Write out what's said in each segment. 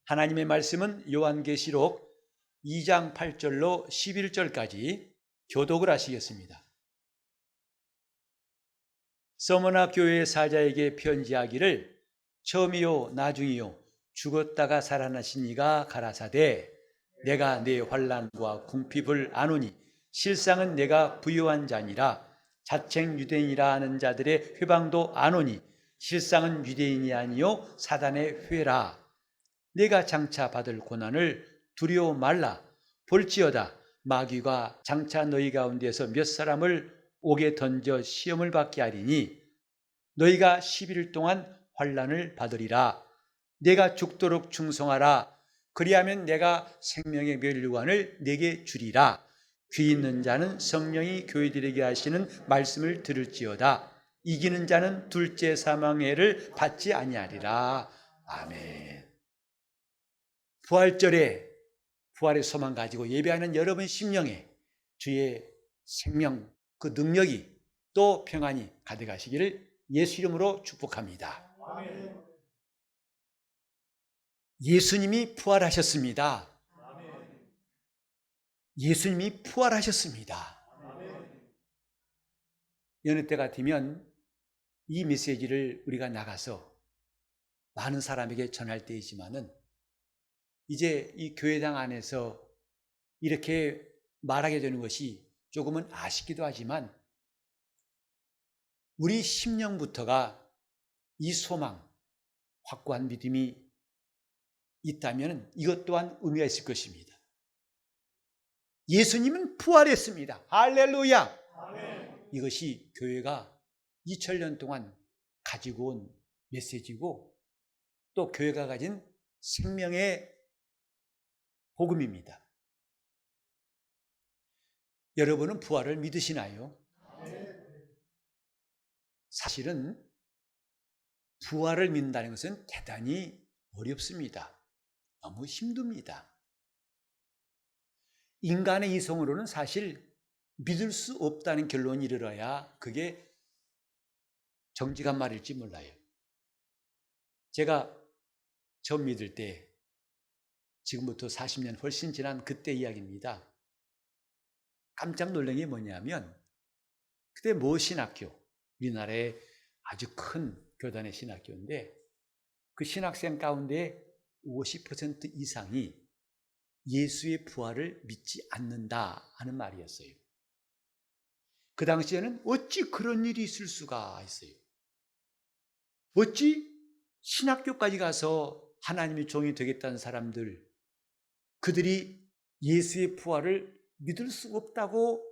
하나님의 말씀은 요한계시록 2장 8절로 11절까지 교독을 하시겠습니다. 서머나 교회의 사자에게 편지하기를 처음이요 나중이요 죽었다가 살아나신 이가 가라사대 내가 내 환난과 궁핍을 아노니 실상은 내가 부요한 자니라. 자칭 유대인이라 하는 자들의 회방도 아노니 실상은 유대인이 아니요 사단의 회라. 내가 장차 받을 고난을 두려워 말라. 볼지어다 마귀가 장차 너희 가운데서 몇 사람을 옥에 던져 시험을 받게 하리니 너희가 11일 동안 환난을 받으리라. 내가 죽도록 충성하라. 그리하면 내가 생명의 멸류관을 내게 주리라. 귀 있는 자는 성령이 교회들에게 하시는 말씀을 들을지어다. 이기는 자는 둘째 사망의 해를 받지 아니하리라. 아멘. 부활절에 부활의 소망 가지고 예배하는 여러분 심령에 주의 생명 그 능력이 또 평안이 가득하시기를 예수 이름으로 축복합니다. 아멘. 예수님이 부활하셨습니다. 아멘. 예수님이 부활하셨습니다. 아멘. 여느 때 같으면 이 메시지를 우리가 나가서 많은 사람에게 전할 때이지만은 이제 이 교회당 안에서 이렇게 말하게 되는 것이 조금은 아쉽기도 하지만 우리 심령부터가 이 소망, 확고한 믿음이 있다면 이것 또한 의미가 있을 것입니다. 예수님은 부활했습니다. 할렐루야! 아멘. 이것이 교회가 2000년 동안 가지고 온 메시지고 또 교회가 가진 생명의 복음입니다. 여러분은 부활을 믿으시나요? 사실은 부활을 믿는다는 것은 대단히 어렵습니다. 너무 힘듭니다. 인간의 이성으로는 사실 믿을 수 없다는 결론이 이르러야 그게 정직한 말일지 몰라요. 제가 처음 믿을 때 지금부터 40년 훨씬 지난 그때 이야기입니다. 깜짝 놀란 게 뭐냐면 그때 모 신학교, 우리나라의 아주 큰 교단의 신학교인데 그 신학생 가운데 50% 이상이 예수의 부활을 믿지 않는다 하는 말이었어요. 그 당시에는 어찌 그런 일이 있을 수가 있어요. 어찌 신학교까지 가서 하나님의 종이 되겠다는 사람들, 그들이 예수의 부활을 믿을 수 없다고,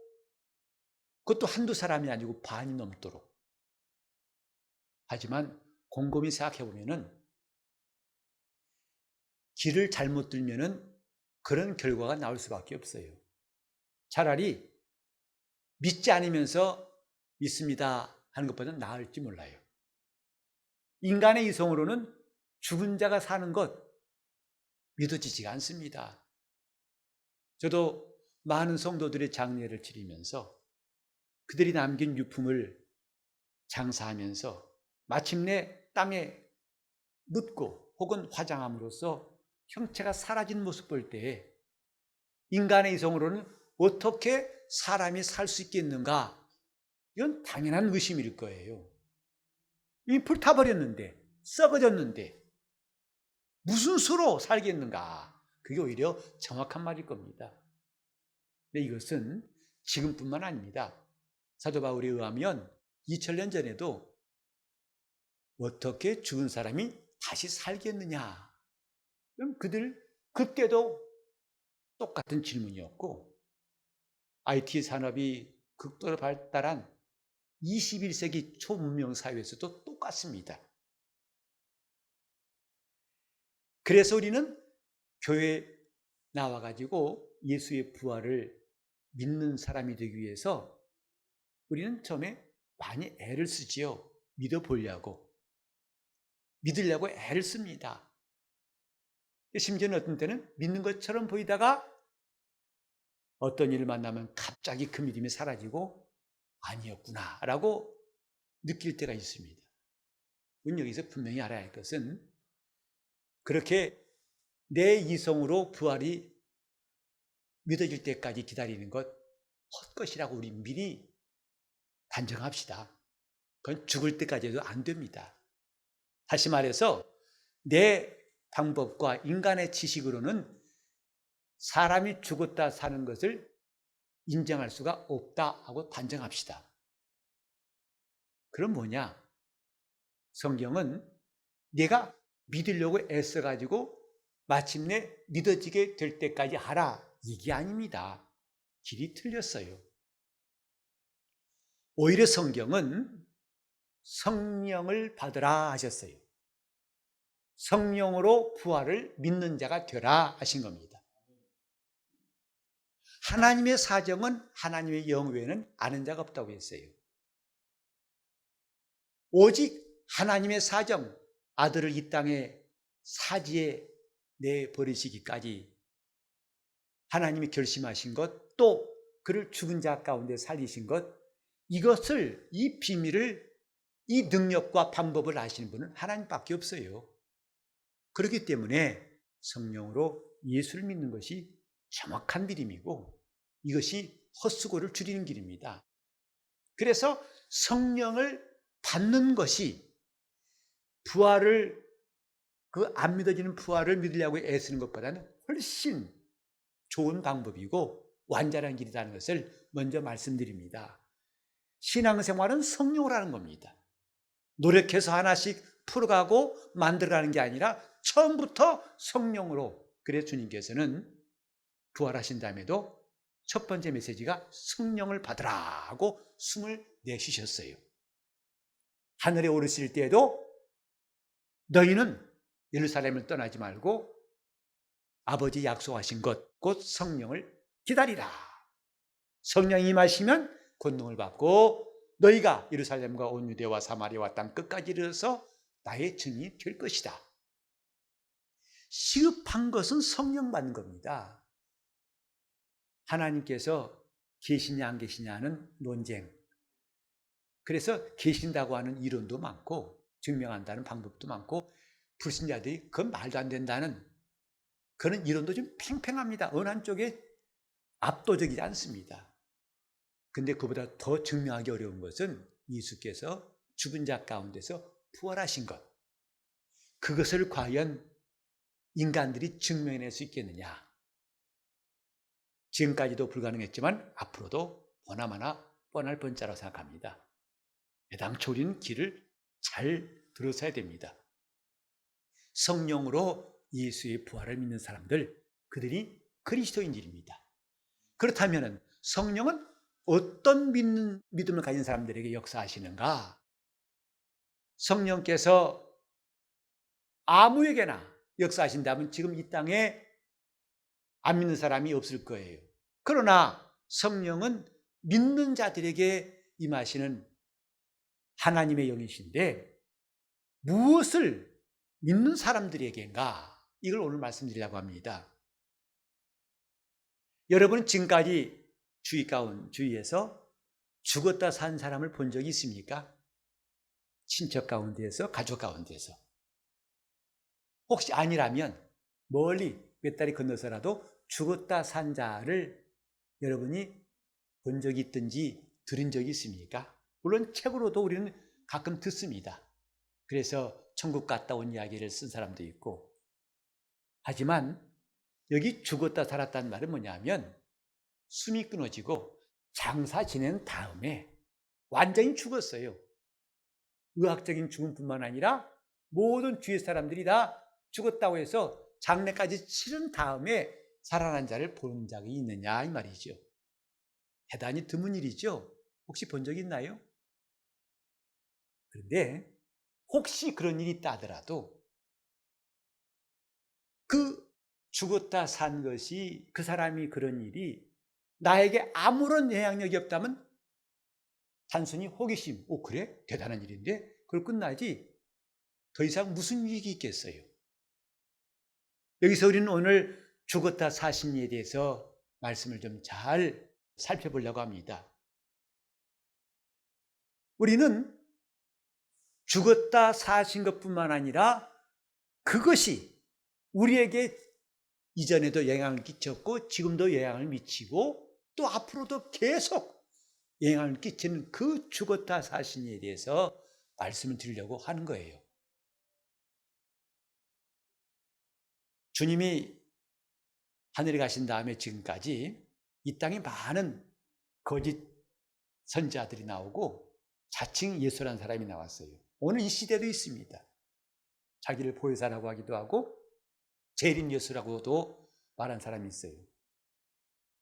그것도 한두 사람이 아니고 반이 넘도록. 하지만 곰곰이 생각해 보면은 길을 잘못 들면은 그런 결과가 나올 수밖에 없어요. 차라리 믿지 않으면서 믿습니다 하는 것보다는 나을지 몰라요. 인간의 이성으로는 죽은 자가 사는 것 믿어지지가 않습니다. 저도 많은 성도들의 장례를 치르면서 그들이 남긴 유품을 장사하면서 마침내 땅에 묻고 혹은 화장함으로써 형체가 사라진 모습 볼 때에 인간의 이성으로는 어떻게 사람이 살 수 있겠는가? 이건 당연한 의심일 거예요. 이미 불타버렸는데, 썩어졌는데 무슨 수로 살겠는가? 그게 오히려 정확한 말일 겁니다. 근데 이것은 지금뿐만 아닙니다. 사도 바울에 의하면 2000년 전에도 어떻게 죽은 사람이 다시 살겠느냐? 그럼 그때도 똑같은 질문이었고 IT 산업이 극도로 발달한 21세기 초문명 사회에서도 똑같습니다. 그래서 우리는 교회에 나와가지고 예수의 부활을 믿는 사람이 되기 위해서 우리는 처음에 많이 애를 쓰지요. 믿어보려고. 믿으려고 애를 씁니다. 심지어는 어떤 때는 믿는 것처럼 보이다가 어떤 일을 만나면 갑자기 그 믿음이 사라지고 아니었구나 라고 느낄 때가 있습니다. 우리는 여기서 분명히 알아야 할 것은 그렇게 내 이성으로 부활이 믿어질 때까지 기다리는 것 헛것이라고 우리 미리 단정합시다. 그건 죽을 때까지 해도 안 됩니다. 다시 말해서 내 방법과 인간의 지식으로는 사람이 죽었다 사는 것을 인정할 수가 없다 하고 단정합시다. 그럼 뭐냐? 성경은 내가 믿으려고 애써가지고 마침내 믿어지게 될 때까지 하라, 이게 아닙니다. 길이 틀렸어요. 오히려 성경은 성령을 받으라 하셨어요. 성령으로 부활을 믿는 자가 되라 하신 겁니다. 하나님의 사정은 하나님의 영 외에는 아는 자가 없다고 했어요. 오직 하나님의 사정, 아들을 이 땅에 사지에 내버리시기까지 하나님이 결심하신 것, 또 그를 죽은 자 가운데 살리신 것, 이것을, 이 비밀을, 이 능력과 방법을 아시는 분은 하나님밖에 없어요. 그렇기 때문에 성령으로 예수를 믿는 것이 정확한 믿음이고 이것이 헛수고를 줄이는 길입니다. 그래서 성령을 받는 것이 부활을, 그 안 믿어지는 부활을 믿으려고 애쓰는 것보다는 훨씬 좋은 방법이고 완전한 길이라는 것을 먼저 말씀드립니다. 신앙생활은 성령으로 하는 겁니다. 노력해서 하나씩 풀어가고 만들어가는 게 아니라 처음부터 성령으로. 그래서 주님께서는 부활하신 다음에도 첫 번째 메시지가 성령을 받으라 하고 숨을 내쉬셨어요. 하늘에 오르실 때에도 너희는 예루살렘을 떠나지 말고 아버지 약속하신 것, 곧 성령을 기다리라. 성령이 임하시면 권능을 받고 너희가 예루살렘과 온 유대와 사마리아와 땅 끝까지 이르러서 나의 증인이 될 것이다. 시급한 것은 성령 받는 겁니다. 하나님께서 계시냐 안 계시냐는 논쟁. 그래서 계신다고 하는 이론도 많고 증명한다는 방법도 많고 불신자들이 그건 말도 안 된다는 그런 이론도 좀 팽팽합니다. 어느 한쪽에 압도적이지 않습니다. 근데 그보다 더 증명하기 어려운 것은 예수께서 죽은 자 가운데서 부활하신 것. 그것을 과연 인간들이 증명해낼 수 있겠느냐. 지금까지도 불가능했지만 앞으로도 보나마나 뻔할 뻔자라고 생각합니다. 애당초 우리는 길을 잘 들어서야 됩니다. 성령으로 예수의 부활을 믿는 사람들, 그들이 그리스도인들입니다. 그렇다면 성령은 어떤 믿음을 가진 사람들에게 역사하시는가? 성령께서 아무에게나 역사하신다면 지금 이 땅에 안 믿는 사람이 없을 거예요. 그러나 성령은 믿는 자들에게 임하시는 하나님의 영이신데 무엇을 믿는 사람들에게인가? 이걸 오늘 말씀드리려고 합니다. 여러분 지금까지 주위에서 죽었다 산 사람을 본 적이 있습니까? 친척 가운데에서, 가족 가운데에서. 혹시 아니라면 멀리 몇 다리 건너서라도 죽었다 산 자를 여러분이 본 적이 있든지 들은 적이 있습니까? 물론 책으로도 우리는 가끔 듣습니다. 그래서 천국 갔다 온 이야기를 쓴 사람도 있고. 하지만 여기 죽었다 살았다는 말은 뭐냐면 숨이 끊어지고 장사 지낸 다음에 완전히 죽었어요. 의학적인 죽음뿐만 아니라 모든 주위 사람들이 다 죽었다고 해서 장례까지 치른 다음에 살아난 자를 본 적이 있느냐 이 말이죠. 대단히 드문 일이죠. 혹시 본 적 있나요? 그런데 혹시 그런 일이 있다 하더라도 그 죽었다 산 것이, 그 사람이 그런 일이 나에게 아무런 영향력이 없다면 단순히 호기심, 그래? 대단한 일인데? 그걸 끝나지 더 이상 무슨 일이 있겠어요? 여기서 우리는 오늘 죽었다 사신 일에 대해서 말씀을 좀 잘 살펴보려고 합니다. 우리는 죽었다 사신 것뿐만 아니라 그것이 우리에게 이전에도 영향을 끼쳤고 지금도 영향을 미치고 또 앞으로도 계속 영향을 끼치는 그 죽었다 사신에 대해서 말씀을 드리려고 하는 거예요. 주님이 하늘에 가신 다음에 지금까지 이 땅에 많은 거짓 선지자들이 나오고 자칭 예수라는 사람이 나왔어요. 오늘 이 시대도 있습니다. 자기를 보혜사라고 하기도 하고 재림 예수라고도 말한 사람이 있어요.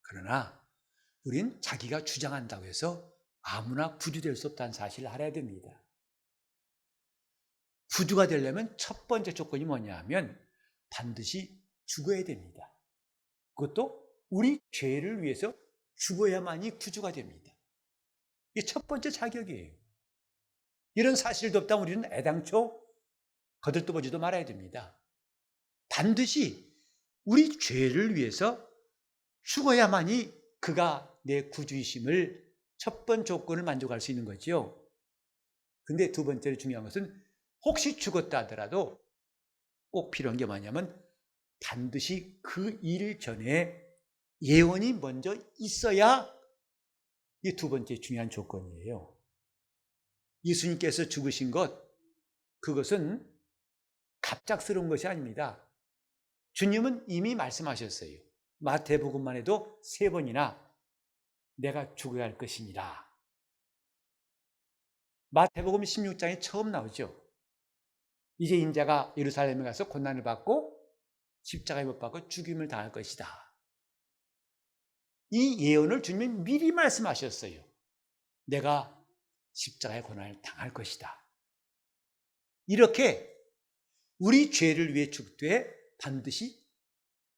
그러나 우린 자기가 주장한다고 해서 아무나 구주될 수 없다는 사실을 알아야 됩니다. 구주가 되려면 첫 번째 조건이 뭐냐 하면 반드시 죽어야 됩니다. 그것도 우리 죄를 위해서 죽어야만이 구주가 됩니다. 이게 첫 번째 자격이에요. 이런 사실도 없다면 우리는 애당초 거들떠보지도 말아야 됩니다. 반드시 우리 죄를 위해서 죽어야만이 그가 내 구주이심을 첫 번째 조건을 만족할 수 있는 거죠. 근데 두 번째로 중요한 것은 혹시 죽었다 하더라도 꼭 필요한 게 뭐냐면 반드시 그 일 전에 예언이 먼저 있어야 이 두 번째 중요한 조건이에요. 예수님께서 죽으신 것, 그것은 갑작스러운 것이 아닙니다. 주님은 이미 말씀하셨어요. 마태복음만 해도 3번이나 내가 죽어야 할 것이니라. 마태복음 16장에 처음 나오죠. 이제 인자가 예루살렘에 가서 고난을 받고 십자가에 못 박아 죽임을 당할 것이다. 이 예언을 주님이 미리 말씀하셨어요. 내가 십자가의 고난을 당할 것이다. 이렇게 우리 죄를 위해 죽되 반드시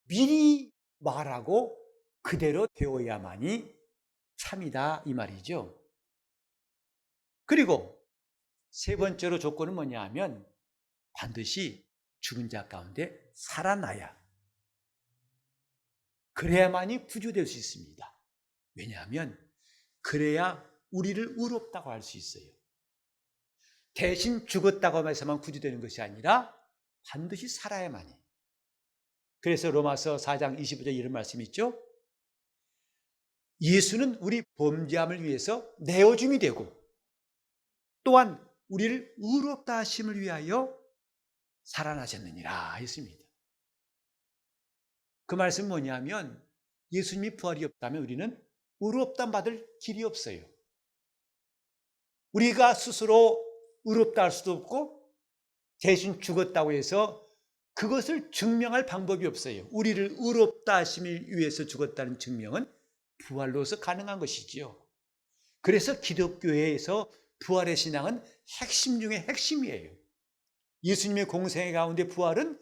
미리 말하고 그대로 되어야만이 참이다 이 말이죠. 그리고 세 번째로 조건은 뭐냐 하면 반드시 죽은 자 가운데 살아나야, 그래야만이 구주될 수 있습니다. 왜냐하면 그래야 우리를 의롭다고 할 수 있어요. 대신 죽었다고 해서만 구주되는 것이 아니라 반드시 살아야만이. 그래서 로마서 4장 25절 이런 말씀이 있죠. 예수는 우리 범죄함을 위해서 내어줌이 되고 또한 우리를 의롭다 하심을 위하여 살아나셨느니라 했습니다. 그 말씀은 뭐냐면 예수님이 부활이 없다면 우리는 의롭다 받을 길이 없어요. 우리가 스스로 의롭다 할 수도 없고 대신 죽었다고 해서 그것을 증명할 방법이 없어요. 우리를 의롭다 하심을 위해서 죽었다는 증명은 부활로서 가능한 것이지요. 그래서 기독교에서 부활의 신앙은 핵심 중에 핵심이에요. 예수님의 공생애 가운데 부활은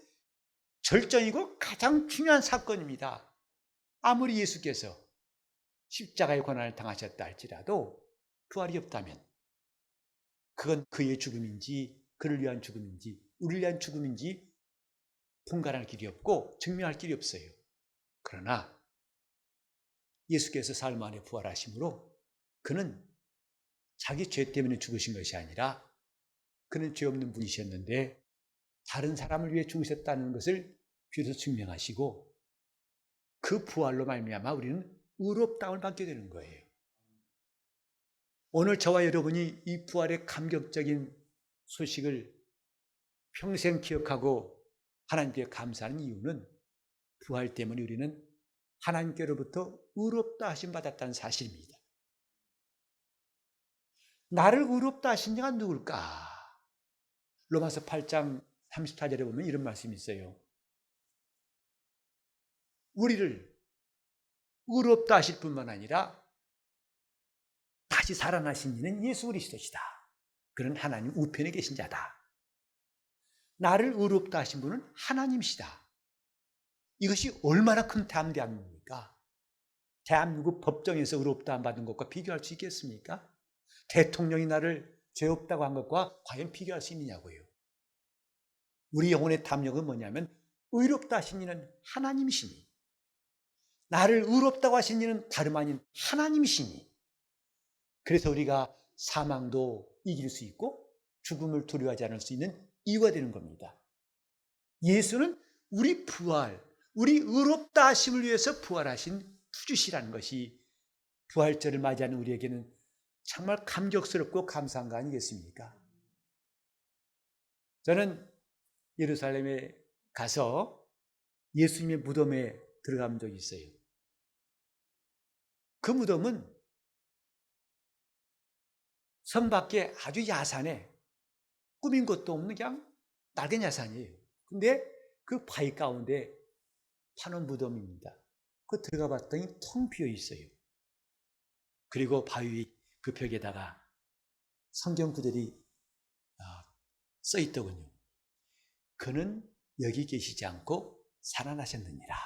절정이고 가장 중요한 사건입니다. 아무리 예수께서 십자가의 고난을 당하셨다 할지라도 부활이 없다면 그건 그의 죽음인지 그를 위한 죽음인지 우리를 위한 죽음인지 분간할 길이 없고 증명할 길이 없어요. 그러나 예수께서 사흘 만에 부활하심으로 그는 자기 죄 때문에 죽으신 것이 아니라 그는 죄 없는 분이셨는데 다른 사람을 위해 죽으셨다는 것을 비로소 증명하시고 그 부활로 말미암아 우리는 의롭다움을 받게 되는 거예요. 오늘 저와 여러분이 이 부활의 감격적인 소식을 평생 기억하고 하나님께 감사하는 이유는 부활 때문에 우리는 하나님께로부터 의롭다 하심 받았다는 사실입니다. 나를 의롭다 하신 자가 누굴까? 로마서 8장 34절에 보면 이런 말씀이 있어요. 우리를 의롭다 하실 뿐만 아니라 다시 살아나신 이는 예수 그리스도시다. 그는 하나님 우편에 계신 자다. 나를 의롭다 하신 분은 하나님이시다. 이것이 얼마나 큰 담대함입니까? 대한민국 법정에서 의롭다 받은 것과 비교할 수 있겠습니까? 대통령이 나를 죄 없다고 한 것과 과연 비교할 수 있느냐고요. 우리 영혼의 담력은 뭐냐면 의롭다 하신 이는 하나님이시니 나를 의롭다고 하신 이는 다름 아닌 하나님이시니 그래서 우리가 사망도 이길 수 있고 죽음을 두려워하지 않을 수 있는 이유가 되는 겁니다. 예수는 우리 부활, 우리 의롭다 하심을 위해서 부활하신 구주시라는 것이 부활절을 맞이하는 우리에게는 정말 감격스럽고 감사한 거 아니겠습니까? 저는 예루살렘에 가서 예수님의 무덤에 들어간 적이 있어요. 그 무덤은 성 밖에 아주 야산에 꾸민 것도 없는 그냥 낡은 야산이에요. 근데 그 바위 가운데 파는 무덤입니다. 그 들어가 봤더니 텅 비어 있어요. 그리고 바위 그 벽에다가 성경 구절이 써 있더군요. 그는 여기 계시지 않고 살아나셨느니라.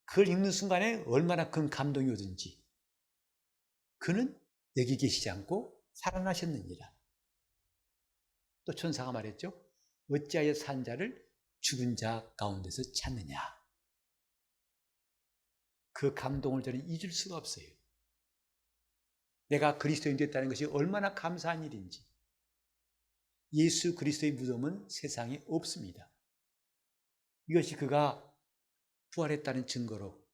그걸 읽는 순간에 얼마나 큰 감동이 오든지. 그는 여기 계시지 않고 살아나셨느니라. 또 천사가 말했죠. 어찌하여 산 자를 죽은 자 가운데서 찾느냐. 그 감동을 저는 잊을 수가 없어요. 내가 그리스도인 됐다는 것이 얼마나 감사한 일인지. 예수 그리스도의 무덤은 세상에 없습니다. 이것이 그가 부활했다는 증거로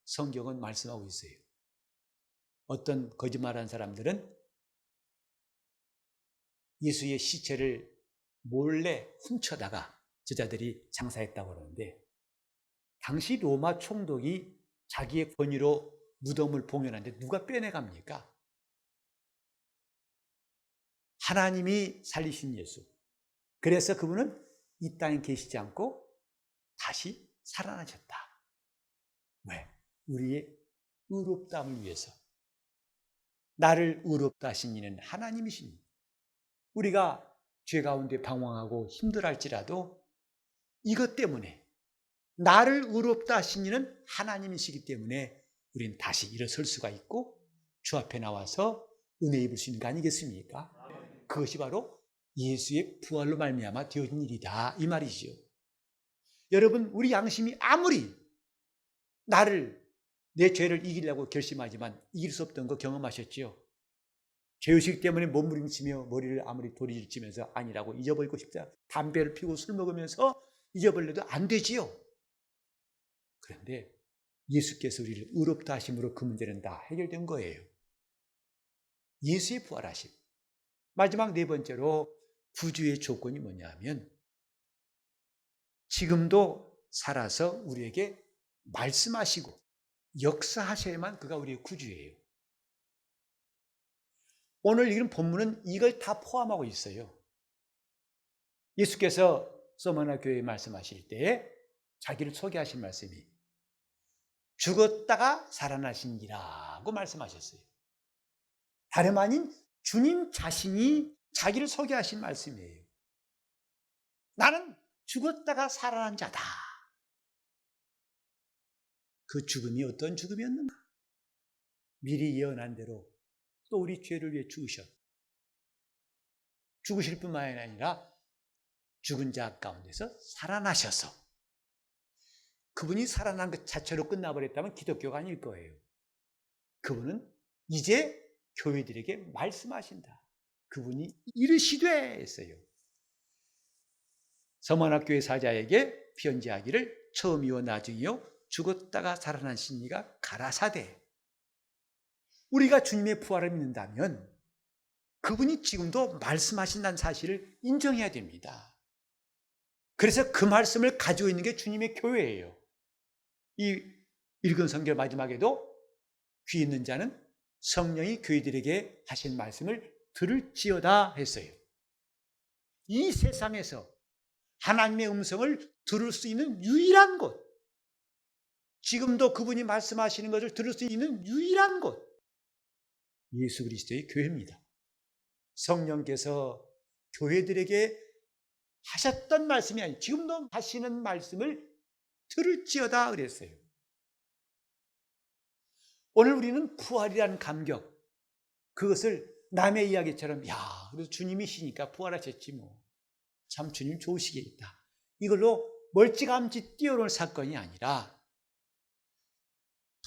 성경은 말씀하고 있어요. 어떤 거짓말하는 사람들은 예수의 시체를 몰래 훔쳐다가 저자들이 장사했다고 그러는데, 당시 로마 총독이 자기의 권위로 무덤을 봉헌하는데 누가 빼내갑니까? 하나님이 살리신 예수. 그래서 그분은 이 땅에 계시지 않고 다시 살아나셨다. 왜? 우리의 의롭다함을 위해서. 나를 의롭다 하신 이는 하나님이십니다. 우리가 죄 가운데 방황하고 힘들할지라도 이것 때문에 나를 의롭다 하신 이는 하나님이시기 때문에 우리는 다시 일어설 수가 있고 주 앞에 나와서 은혜 입을 수 있는 거 아니겠습니까? 그것이 바로 예수의 부활로 말미암아 되어진 일이다 이 말이지요. 여러분, 우리 양심이 아무리 내 죄를 이기려고 결심하지만 이길 수 없던 거 경험하셨지요? 죄의식 때문에 몸부림치며 머리를 아무리 도리질치면서 아니라고 잊어버리고 싶다. 담배를 피우고 술 먹으면서 잊어버려도 안 되지요. 그런데 예수께서 우리를 의롭다 하심으로 그 문제는 다 해결된 거예요. 예수의 부활하심. 마지막 네 번째로 구주의 조건이 뭐냐 하면 지금도 살아서 우리에게 말씀하시고 역사하셔야만 그가 우리의 구주예요. 오늘 읽은 본문은 이걸 다 포함하고 있어요. 예수께서 서머나 교회에 말씀하실 때에 자기를 소개하신 말씀이 죽었다가 살아나신이라고 말씀하셨어요. 다름 아닌 주님 자신이 자기를 소개하신 말씀이에요. 나는 죽었다가 살아난 자다. 그 죽음이 어떤 죽음이었는가? 미리 예언한 대로 또 우리 죄를 위해 죽으실 뿐만 아니라 죽은 자 가운데서 살아나셔서, 그분이 살아난 것 자체로 끝나버렸다면 기독교가 아닐 거예요. 그분은 이제 교회들에게 말씀하신다. 그분이 이르시되 했어요. 서머나교회 사자에게 편지하기를 처음이요 나중이요 죽었다가 살아나신 이가 가라사대. 우리가 주님의 부활을 믿는다면 그분이 지금도 말씀하신다는 사실을 인정해야 됩니다. 그래서 그 말씀을 가지고 있는 게 주님의 교회예요. 이 읽은 성경 마지막에도 귀 있는 자는 성령이 교회들에게 하신 말씀을 들을지어다 했어요. 이 세상에서 하나님의 음성을 들을 수 있는 유일한 곳, 지금도 그분이 말씀하시는 것을 들을 수 있는 유일한 곳, 예수 그리스도의 교회입니다. 성령께서 교회들에게 하셨던 말씀이 아니고 지금도 하시는 말씀을 들을지어다 그랬어요. 오늘 우리는 부활이라는 감격, 그것을 남의 이야기처럼 그래서 주님이시니까 부활하셨지 뭐, 참 주님 좋으시겠다, 이걸로 멀찌감치 뛰어놀 사건이 아니라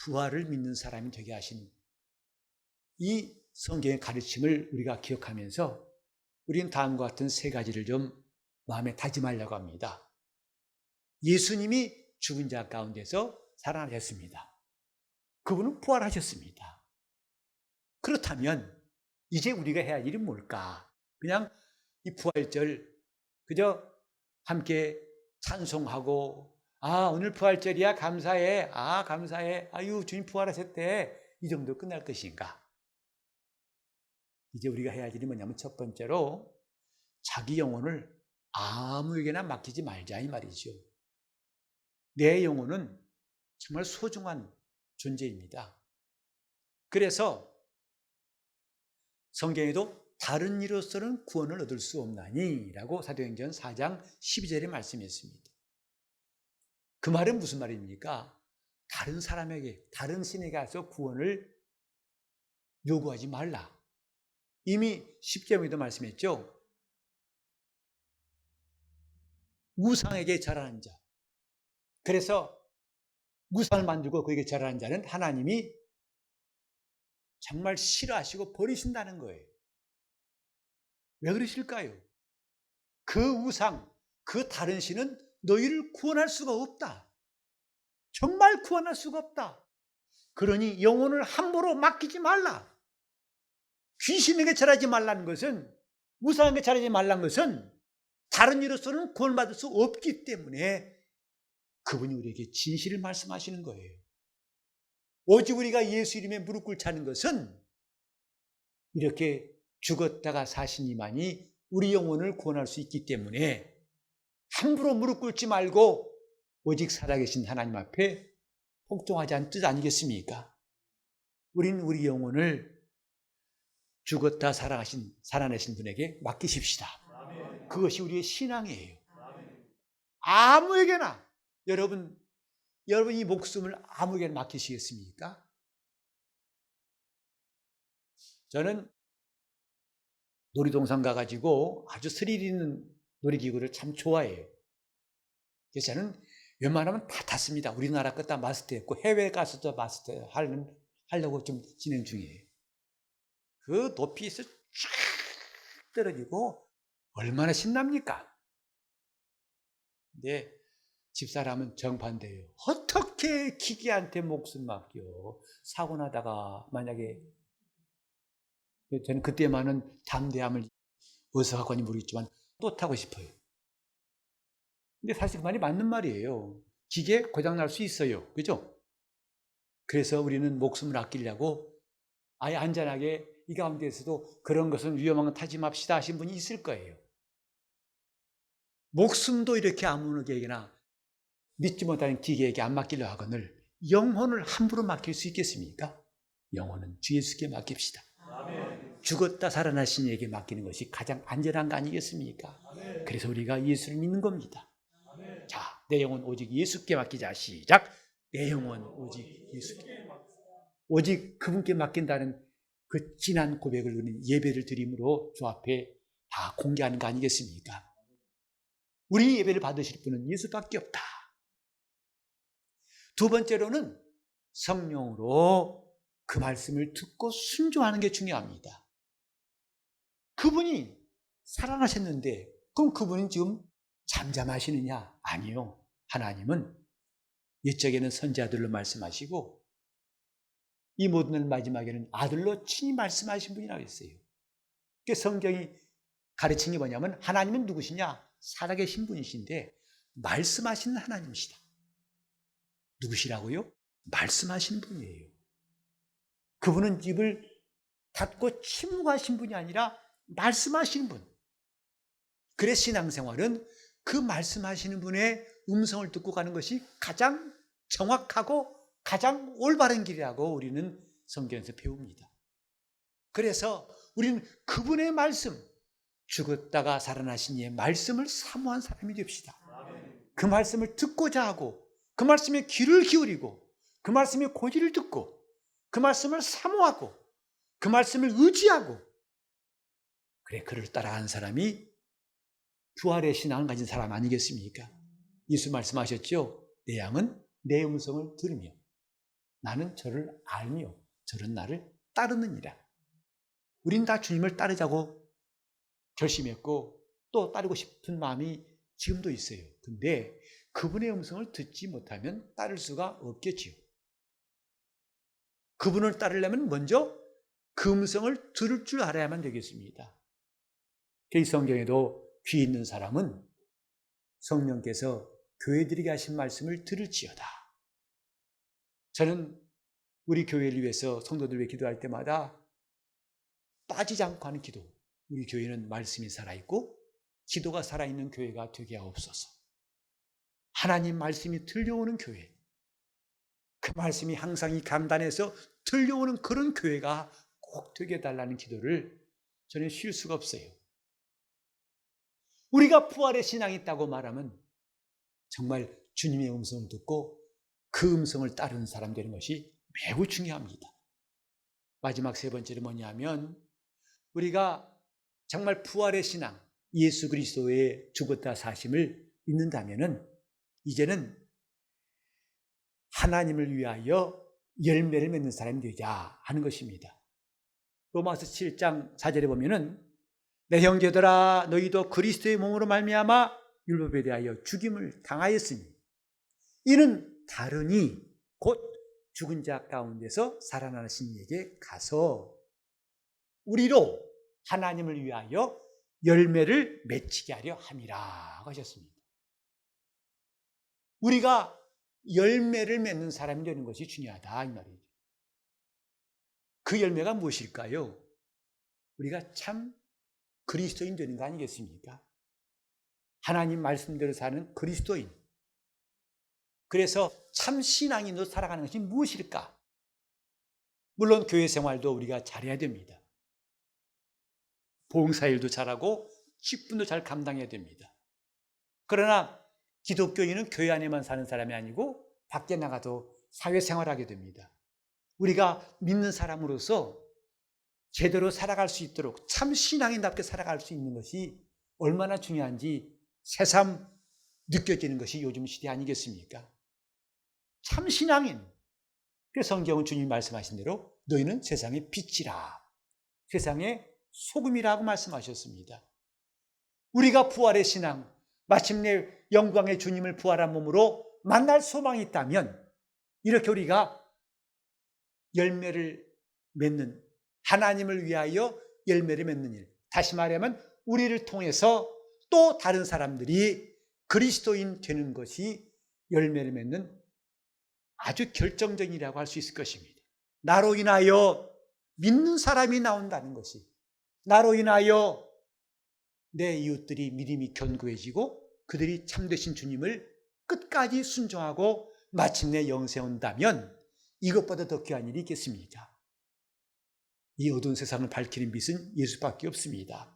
부활을 믿는 사람이 되게 하신 이 성경의 가르침을 우리가 기억하면서 우리는 다음과 같은 세 가지를 좀 마음에 다짐하려고 합니다. 예수님이 죽은 자 가운데서 살아나셨습니다. 그분은 부활하셨습니다. 그렇다면 이제 우리가 해야 할 일은 뭘까? 그냥 이 부활절 그저 함께 찬송하고 오늘 부활절이야 감사해. 감사해. 아유 주님 부활하셨대. 이 정도 끝날 것인가? 이제 우리가 해야 할 일이 뭐냐면 첫 번째로 자기 영혼을 아무에게나 맡기지 말자 이 말이죠. 내 영혼은 정말 소중한 존재입니다. 그래서 성경에도 다른 이로서는 구원을 얻을 수 없나니 라고 사도행전 4장 12절에 말씀했습니다. 그 말은 무슨 말입니까? 다른 사람에게, 다른 신에게 가서 구원을 요구하지 말라. 이미 10절에도 말씀했죠. 우상에게 절하는 자. 그래서 우상을 만들고 그에게 절하는 자는 하나님이 정말 싫어하시고 버리신다는 거예요. 왜 그러실까요? 그 우상, 그 다른 신은 너희를 구원할 수가 없다. 정말 구원할 수가 없다. 그러니 영혼을 함부로 맡기지 말라. 귀신에게 절하지 말라는 것은, 우상에게 절하지 말라는 것은 다른 이로서는 구원받을 수 없기 때문에 그분이 우리에게 진실을 말씀하시는 거예요. 오직 우리가 예수 이름에 무릎 꿇지 않는 것은 이렇게 죽었다가 사시니만이 우리 영혼을 구원할 수 있기 때문에 함부로 무릎 꿇지 말고 오직 살아계신 하나님 앞에 복종하자는 뜻 아니겠습니까? 우리는 우리 영혼을 죽었다 살아내신 분에게 맡기십시다. 그것이 우리의 신앙이에요. 아무에게나 여러분 이 목숨을 아무에게나 맡기시겠습니까? 저는 놀이동산 가가지고 아주 스릴 있는 놀이기구를 참 좋아해요. 그래서 저는 웬만하면 다 탔습니다. 우리나라 것 다 마스터했고 해외 가서도 하려고 좀 진행 중이에요. 그 높이에서 쫙 떨어지고 얼마나 신납니까? 근데 집사람은 정반대예요. 어떻게 기계한테 목숨 맡겨? 사고 나다가 만약에 저는 그때만은 담대함을 어디서 갖고 왔는지 모르겠지만 또 타고 싶어요. 근데 사실 그 말이 맞는 말이에요. 기계 고장 날 수 있어요. 그죠? 그래서 우리는 목숨을 아끼려고 아예 안전하게 이 가운데에서도 그런 것은 위험한 건 타지 맙시다 하신 분이 있을 거예요. 목숨도 이렇게 아무에게나 믿지 못하는 기계에게 안 맡기려 하거늘 영혼을 함부로 맡길 수 있겠습니까? 영혼은 주 예수께 맡깁시다. 아멘. 죽었다 살아나신 이에게 맡기는 것이 가장 안전한 거 아니겠습니까? 아멘. 그래서 우리가 예수를 믿는 겁니다. 아멘. 자, 내 영혼 오직 예수께 맡기자. 시작. 내 영혼 오직 예수께 오직 그분께 맡긴다는 그 진한 고백을 우리는 예배를 드림으로 주 앞에 다 공개하는 거 아니겠습니까? 우리 예배를 받으실 분은 예수밖에 없다. 두 번째로는 성령으로 그 말씀을 듣고 순종하는 게 중요합니다. 그분이 살아나셨는데 그럼 그분은 지금 잠잠하시느냐? 아니요. 하나님은 옛적에는 선지자들로 말씀하시고 이 모든 날 마지막에는 아들로 친히 말씀하신 분이라고 했어요. 그러니까 성경이 가르친 게 뭐냐면 하나님은 누구시냐? 살아계신 분이신데 말씀하시는 하나님이시다. 누구시라고요? 말씀하신 분이에요. 그분은 입을 닫고 침묵하신 분이 아니라 말씀하시는 분. 그래서 신앙생활은 그 말씀하시는 분의 음성을 듣고 가는 것이 가장 정확하고 가장 올바른 길이라고 우리는 성경에서 배웁니다. 그래서 우리는 그분의 말씀, 죽었다가 살아나신 이의 말씀을 사모한 사람이 됩시다. 그 말씀을 듣고자 하고 그 말씀에 귀를 기울이고 그 말씀에 고지를 듣고 그 말씀을 사모하고 그 말씀을 의지하고 그래 그를 따라한 사람이 부활의 신앙을 가진 사람 아니겠습니까? 예수 말씀하셨죠? 내 양은 내 음성을 들으며 나는 저를 알며 저는 나를 따르느니라. 우린 다 주님을 따르자고 결심했고 또 따르고 싶은 마음이 지금도 있어요. 근데 그분의 음성을 듣지 못하면 따를 수가 없겠지요. 그분을 따르려면 먼저 그 음성을 들을 줄 알아야만 되겠습니다. 이 성경에도 귀 있는 사람은 성령께서 교회들에게 하신 말씀을 들을지어다. 저는 우리 교회를 위해서 성도들 위해 기도할 때마다 빠지지 않고 하는 기도. 우리 교회는 말씀이 살아있고 기도가 살아있는 교회가 되게 하옵소서. 하나님 말씀이 들려오는 교회, 그 말씀이 항상 이 강단에서 들려오는 그런 교회가 꼭 되게 해달라는 기도를 저는 쉴 수가 없어요. 우리가 부활의 신앙이 있다고 말하면 정말 주님의 음성을 듣고 그 음성을 따르는 사람 되는 것이 매우 중요합니다. 마지막 세 번째는 뭐냐면 우리가 정말 부활의 신앙, 예수 그리스도의 죽었다 사심을 믿는다면은 이제는 하나님을 위하여 열매를 맺는 사람이 되자 하는 것입니다. 로마서 7장 4절에 보면은 내 형제들아 너희도 그리스도의 몸으로 말미암아 율법에 대하여 죽임을 당하였으니 이는 다르니 곧 죽은 자 가운데서 살아나신 이에게 가서 우리로 하나님을 위하여 열매를 맺히게 하려 함이라 하셨습니다. 우리가 열매를 맺는 사람이 되는 것이 중요하다 이 말이죠. 그 열매가 무엇일까요? 우리가 참 그리스도인 되는 거 아니겠습니까? 하나님 말씀대로 사는 그리스도인. 그래서 참 신앙인으로 살아가는 것이 무엇일까? 물론 교회 생활도 우리가 잘해야 됩니다. 봉사일도 잘하고 직분도 잘 감당해야 됩니다. 그러나 기독교인은 교회 안에만 사는 사람이 아니고 밖에 나가도 사회생활하게 됩니다. 우리가 믿는 사람으로서 제대로 살아갈 수 있도록 참 신앙인답게 살아갈 수 있는 것이 얼마나 중요한지 새삼 느껴지는 것이 요즘 시대 아니겠습니까? 참 신앙인. 그래서 성경은 주님이 말씀하신 대로 너희는 세상의 빛이라. 세상의 소금이라고 말씀하셨습니다. 우리가 부활의 신앙, 마침내 영광의 주님을 부활한 몸으로 만날 소망이 있다면 이렇게 우리가 열매를 맺는, 하나님을 위하여 열매를 맺는 일, 다시 말하면 우리를 통해서 또 다른 사람들이 그리스도인 되는 것이 열매를 맺는 아주 결정적인 일이라고 할 수 있을 것입니다. 나로 인하여 믿는 사람이 나온다는 것이, 나로 인하여 내 이웃들이 믿음이 견고해지고 그들이 참되신 주님을 끝까지 순종하고 마침내 영생에 온다면 이것보다 더 귀한 일이 있겠습니까? 이 어두운 세상을 밝히는 빛은 예수밖에 없습니다.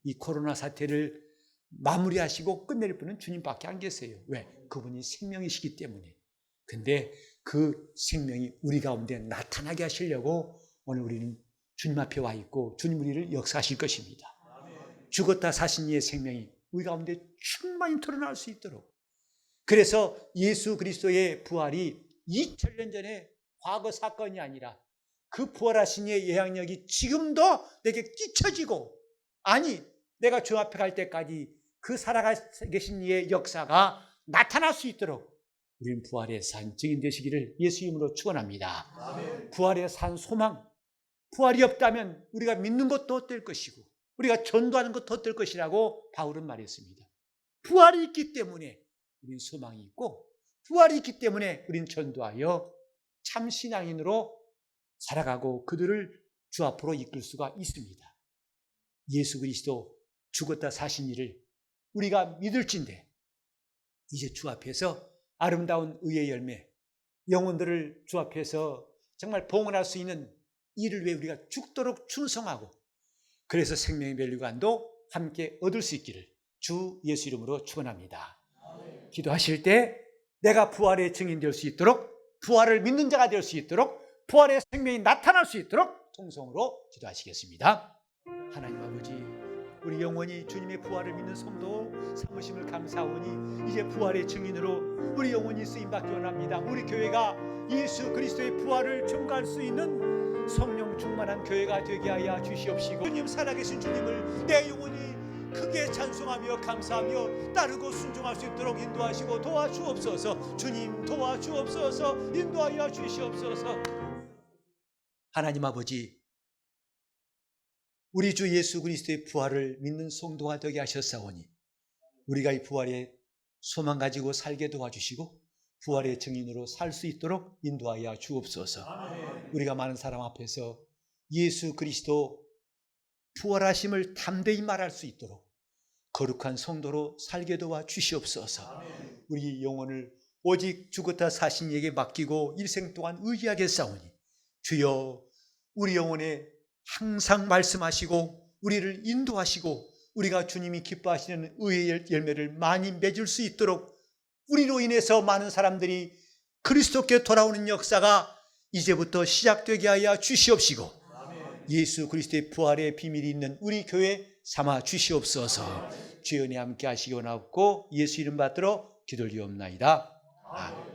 이 코로나 사태를 마무리하시고 끝낼 분은 주님밖에 안 계세요. 왜? 그분이 생명이시기 때문에. 근데 그 생명이 우리 가운데 나타나게 하시려고 오늘 우리는 주님 앞에 와 있고 주님 우리를 역사하실 것입니다. 죽었다 사신 이의 생명이 우리 가운데 충만히 드러날 수 있도록. 그래서 예수 그리스도의 부활이 2000년 전에 과거 사건이 아니라 그 부활하신 이의 영향력이 지금도 내게 끼쳐지고, 아니 내가 주 앞에 갈 때까지 그 살아가 계신 이의 역사가 나타날 수 있도록 우리는 부활의 산 증인 되시기를 예수 이름으로 축원합니다. 아멘. 부활의 산 소망, 부활이 없다면 우리가 믿는 것도 헛될 것이고 우리가 전도하는 것도 헛될 것이라고 바울은 말했습니다. 부활이 있기 때문에 우리는 소망이 있고, 부활이 있기 때문에 우리는 전도하여 참 신앙인으로 살아가고 그들을 주 앞으로 이끌 수가 있습니다. 예수 그리스도 죽었다 사신 일을 우리가 믿을진데 이제 주 앞에서 아름다운 의의 열매, 영혼들을 주 앞에서 정말 봉헌할 수 있는 일을 위해 우리가 죽도록 충성하고, 그래서 생명의 멸류관도 함께 얻을 수 있기를 주 예수 이름으로 축원합니다. 기도하실 때 내가 부활의 증인 될 수 있도록, 부활을 믿는 자가 될 수 있도록, 부활의 생명이 나타날 수 있도록 통성으로 기도하시겠습니다. 하나님 아버지, 우리 영원히 주님의 부활을 믿는 성도 삼으심을 감사하오니 이제 부활의 증인으로 우리 영원히 쓰임받기 원합니다. 우리 교회가 예수 그리스도의 부활을 증거할 수 있는 성령 충만한 교회가 되게 하여 주시옵시고, 주님 살아계신 주님을 내 영혼이 크게 찬송하며 감사하며 따르고 순종할 수 있도록 인도하시고 도와주옵소서. 주님 도와주옵소서. 인도하여 주시옵소서. 하나님 아버지, 우리 주 예수 그리스도의 부활을 믿는 성도가 되게 하셨사오니 우리가 이 부활의 소망 가지고 살게 도와주시고 부활의 증인으로 살 수 있도록 인도하여 주옵소서. 우리가 많은 사람 앞에서 예수 그리스도 부활하심을 담대히 말할 수 있도록 거룩한 성도로 살게 도와 주시옵소서. 우리 영혼을 오직 죽었다 사신 이에게 맡기고 일생 동안 의지하겠사오니 주여, 우리 영혼에 항상 말씀하시고 우리를 인도하시고 우리가 주님이 기뻐하시는 의의 열매를 많이 맺을 수 있도록 우리로 인해서 많은 사람들이 그리스도께 돌아오는 역사가 이제부터 시작되게 하여 주시옵시고 예수 그리스도의 부활의 비밀이 있는 우리 교회 삼아 주시옵소서. 주여, 은혜 함께 하시기 원하옵고 예수 이름 받들어 기도를 드리옵나이다. 아멘.